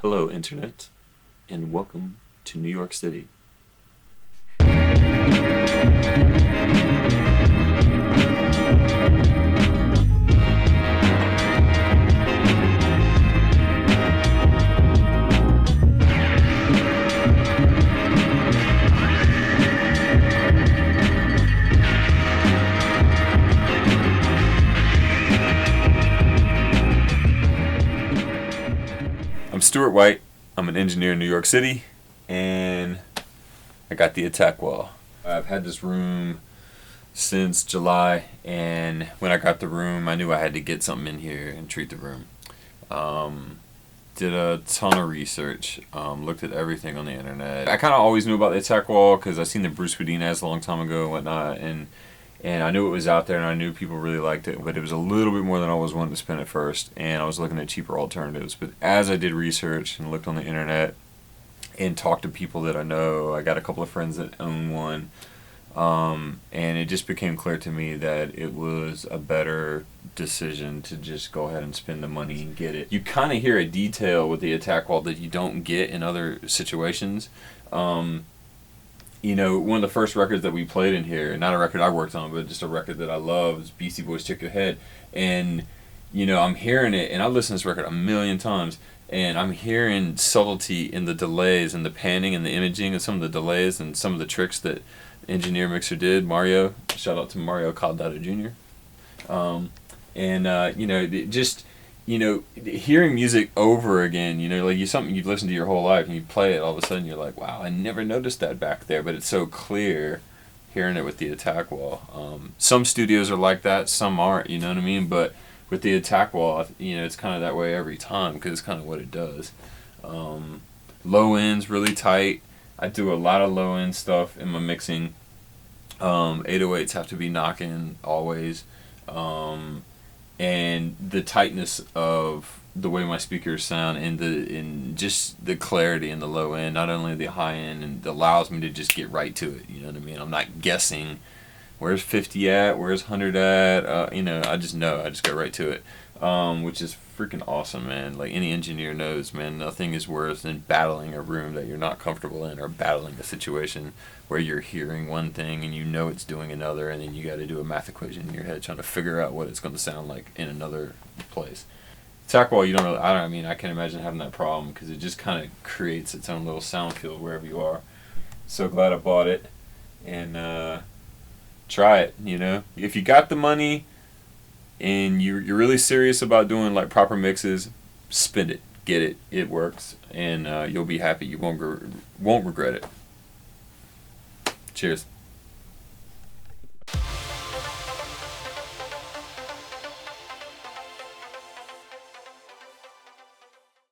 Hello, Internet, and welcome to New York City. I'm Stuart White. I'm an engineer in New York City, and I got the AttackWall. I've had this room since July, and when I got the room, I knew I had to get something in here and treat the room. Did a ton of research, looked at everything on the internet. I kind of always knew about the AttackWall because I seen the Bruce Houdin ads a long time ago and whatnot, and I knew it was out there, and I knew people really liked it, but it was a little bit more than I was wanting to spend at first, and I was looking at cheaper alternatives. But as I did research and looked on the internet and talked to people that I know, I got a couple of friends that own one, and it just became clear to me that it was a better decision to just go ahead and spend the money and get it. You kind of hear a detail with the AttackWall that you don't get in other situations. You know, one of the first records that we played in here, not a record I worked on, but just a record that I love, is Beastie Boys' Check Your Head. And, you know, I'm hearing it, and I've listened to this record a million times, and I'm hearing subtlety in the delays and the panning and the imaging and some of the delays and some of the tricks that Engineer Mixer did. Mario, shout out to Mario Caldado Jr. You know, just... You know, hearing music over again, you know, like something you've listened to your whole life, and you play it, all of a sudden you're like, wow, I never noticed that back there, but it's so clear hearing it with the AttackWall. Some studios are like that, some aren't, you know what I mean? But with the AttackWall, you know, it's kind of that way every time because it's kind of what it does. Low end's really tight. I do a lot of low end stuff in my mixing. 808s have to be knocking always. And the tightness of the way my speakers sound and just the clarity in the low end, not only the high end, and it allows me to just get right to it, you know what I mean? I'm not guessing where's 50 at, where's 100 at, you know, I just know, I just go right to it, which is freaking awesome, man. Like any engineer knows, man, nothing is worse than battling a room that you're not comfortable in, or battling a situation where you're hearing one thing and you know it's doing another, and then you got to do a math equation in your head trying to figure out what it's going to sound like in another place. AttackWall, you don't really, I mean, I can't imagine having that problem because it just kind of creates its own little sound field wherever you are. So glad I bought it, and try it, you know. If you got the money and you're really serious about doing like proper mixes, spend it, get it, it works, and you'll be happy. You won't regret it. Cheers.